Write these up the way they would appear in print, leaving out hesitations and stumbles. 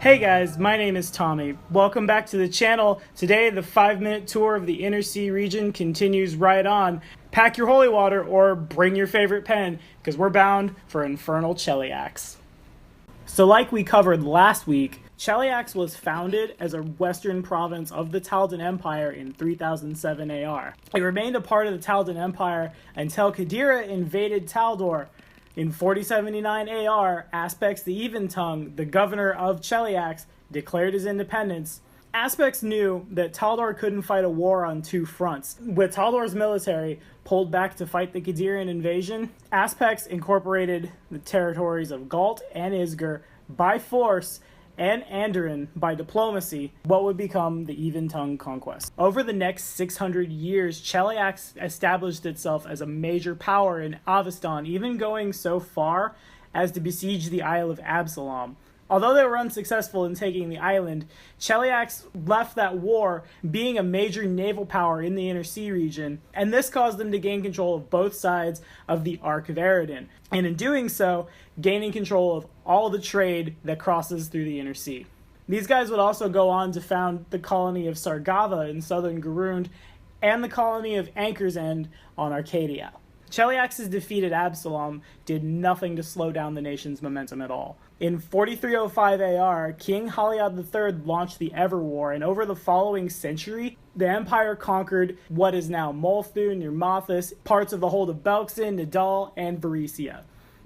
Hey guys, my name is Tommy. Welcome back to the channel. Today, the 5-minute tour of the Inner Sea region continues right on. Pack your holy water or bring your favorite pen, because we're bound for infernal Cheliax. So like we covered last week, Cheliax was founded as a western province of the Taldan Empire in 3007 AR. It remained a part of the Taldan Empire until Qadira invaded Taldor. In 4079 AR, Aspects the Even-Tongue, the governor of Cheliax, declared his independence. Aspects knew that Taldor couldn't fight a war on two fronts. With Taldor's military pulled back to fight the Qadirian invasion, Aspects incorporated the territories of Galt and Isger by force and Andoran by diplomacy, what would become the Even-Tongue conquest. Over the next 600 years, Cheliax established itself as a major power in Avestan, even going so far as to besiege the Isle of Absalom. Although they were unsuccessful in taking the island, Cheliax left that war being a major naval power in the Inner Sea region, and this caused them to gain control of both sides of the Arc of Eridan, and in doing so, gaining control of all the trade that crosses through the Inner Sea. These guys would also go on to found the colony of Sargava in southern Garund, and the colony of Anchor's End on Arcadia. Cheliax's defeat at Absalom did nothing to slow down the nation's momentum at all. In 4305 AR, King Haliad III launched the Everwar, and over the following century, the Empire conquered what is now Multhun, near Mathis, parts of the hold of Belkzen, Nidal, and Varesia.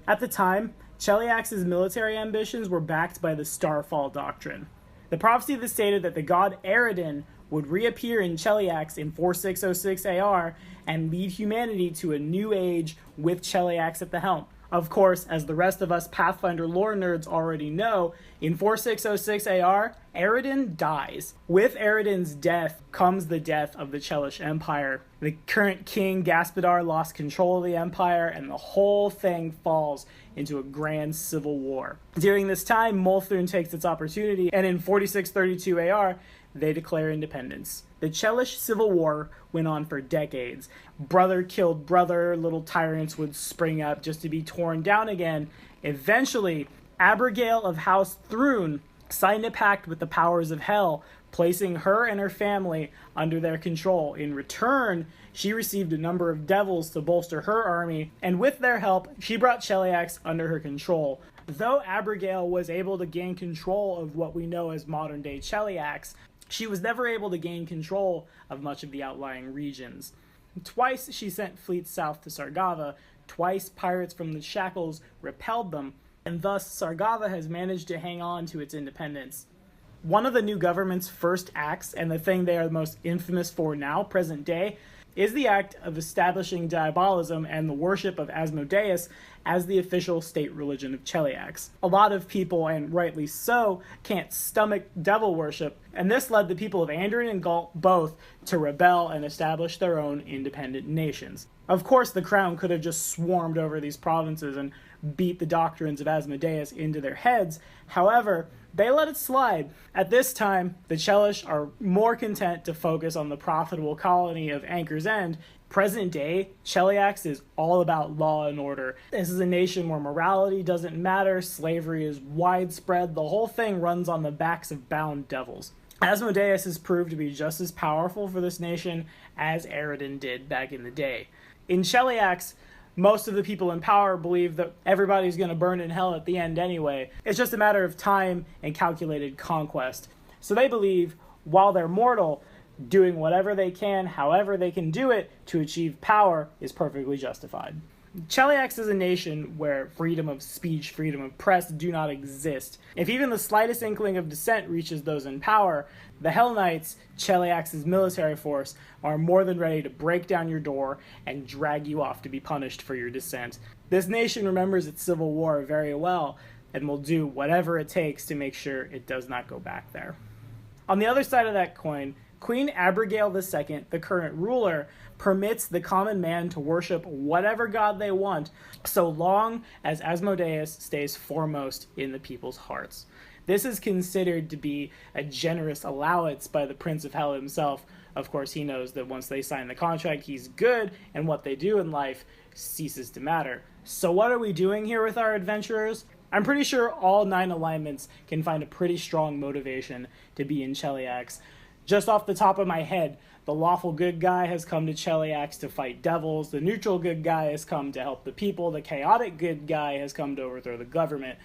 At the time, Cheliax's military ambitions were backed by the Starfall Doctrine. The prophecy that stated that the god Eridan would reappear in Cheliax in 4606 AR and lead humanity to a new age with Cheliax at the helm. Of course, as the rest of us Pathfinder lore nerds already know, in 4606 AR, Eridan dies. With Eridan's death comes the death of the Chelish Empire. The current king, Gaspadar, lost control of the empire, and the whole thing falls into a grand civil war. During this time, Multhun takes its opportunity, and in 4632 AR, they declare independence. The Chelish Civil War went on for decades. Brother killed brother, little tyrants would spring up just to be torn down again. Eventually, Abigail of House Thrun signed a pact with the powers of hell, placing her and her family under their control. In return, she received a number of devils to bolster her army, and with their help, she brought Cheliax under her control. Though Abigail was able to gain control of what we know as modern-day Cheliax, she was never able to gain control of much of the outlying regions. Twice she sent fleets south to Sargava, twice pirates from the Shackles repelled them, and thus Sargava has managed to hang on to its independence. One of the new government's first acts, and the thing they are most infamous for now, present day, is the act of establishing diabolism and the worship of Asmodeus as the official state religion of Cheliax. A lot of people, and rightly so, can't stomach devil worship, and this led the people of Andoran and Galt both to rebel and establish their own independent nations. Of course, the crown could have just swarmed over these provinces and beat the doctrines of Asmodeus into their heads. However, they let it slide. At this time, the Chelish are more content to focus on the profitable colony of Anchor's End. Present day, Cheliax is all about law and order. This is a nation where morality doesn't matter, slavery is widespread, the whole thing runs on the backs of bound devils. Asmodeus has proved to be just as powerful for this nation as Eridan did back in the day. In Cheliax, most of the people in power believe that everybody's going to burn in hell at the end anyway. It's just a matter of time and calculated conquest. So they believe, while they're mortal, doing whatever they can, however they can do it, to achieve power is perfectly justified. Cheliax is a nation where freedom of speech, freedom of press do not exist. If even the slightest inkling of dissent reaches those in power, the Hell Knights, Cheliax's military force, are more than ready to break down your door and drag you off to be punished for your dissent. This nation remembers its civil war very well and will do whatever it takes to make sure it does not go back there. On the other side of that coin, Queen Abigail II, the current ruler, permits the common man to worship whatever god they want, so long as Asmodeus stays foremost in the people's hearts. This is considered to be a generous allowance by the Prince of Hell himself. Of course, he knows that once they sign the contract, he's good, and what they do in life ceases to matter. So what are we doing here with our adventurers? I'm pretty sure all 9 alignments can find a pretty strong motivation to be in Cheliax. Just off the top of my head, the lawful good guy has come to Cheliax to fight devils, the neutral good guy has come to help the people, the chaotic good guy has come to overthrow the government.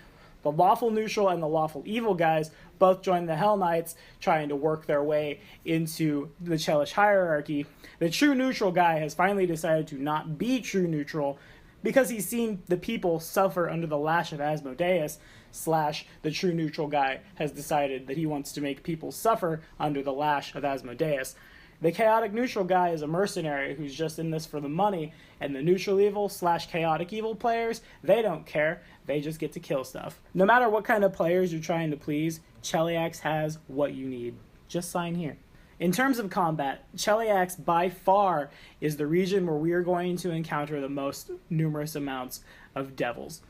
The lawful neutral and the lawful evil guys both joined the Hell Knights, trying to work their way into the Chelish hierarchy. The true neutral guy has finally decided to not be true neutral because he's seen the people suffer under the lash of Asmodeus, / the true neutral guy has decided that he wants to make people suffer under the lash of Asmodeus. The chaotic neutral guy is a mercenary who's just in this for the money, and the neutral evil / chaotic evil players, they don't care. They just get to kill stuff. No matter what kind of players you're trying to please, Cheliax has what you need. Just sign here. In terms of combat, Cheliax by far is the region where we are going to encounter the most numerous amounts of devils.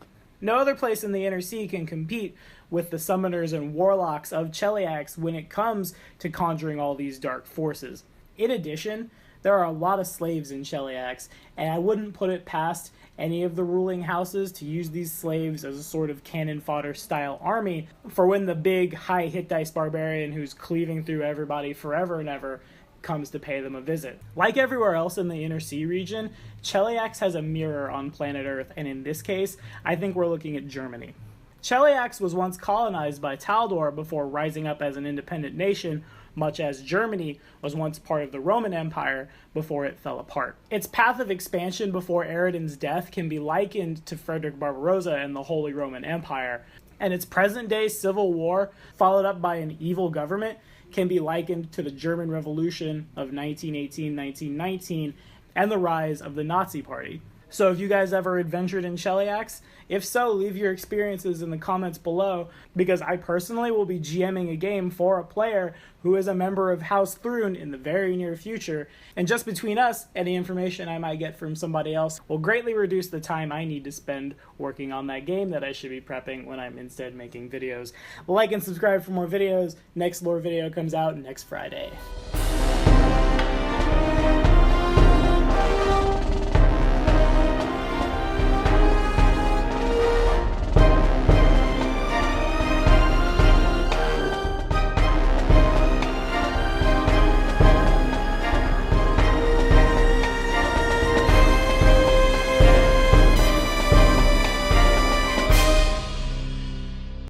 No other place in the Inner Sea can compete with the summoners and warlocks of Cheliax when it comes to conjuring all these dark forces. In addition, there are a lot of slaves in Cheliax, and I wouldn't put it past any of the ruling houses to use these slaves as a sort of cannon fodder style army for when the big high hit dice barbarian who's cleaving through everybody forever and ever comes to pay them a visit. Like everywhere else in the Inner Sea region, Cheliax has a mirror on planet Earth, and in this case, I think we're looking at Germany. Cheliax was once colonized by Taldor before rising up as an independent nation, much as Germany was once part of the Roman Empire before it fell apart. Its path of expansion before Eridan's death can be likened to Frederick Barbarossa and the Holy Roman Empire, and its present-day civil war, followed up by an evil government, can be likened to the German Revolution of 1918-1919 and the rise of the Nazi Party. So have you guys ever adventured in Cheliax? If so, leave your experiences in the comments below, because I personally will be GMing a game for a player who is a member of House Thrune in the very near future, and just between us, any information I might get from somebody else will greatly reduce the time I need to spend working on that game that I should be prepping when I'm instead making videos. Like and subscribe for more videos. Next lore video comes out next Friday.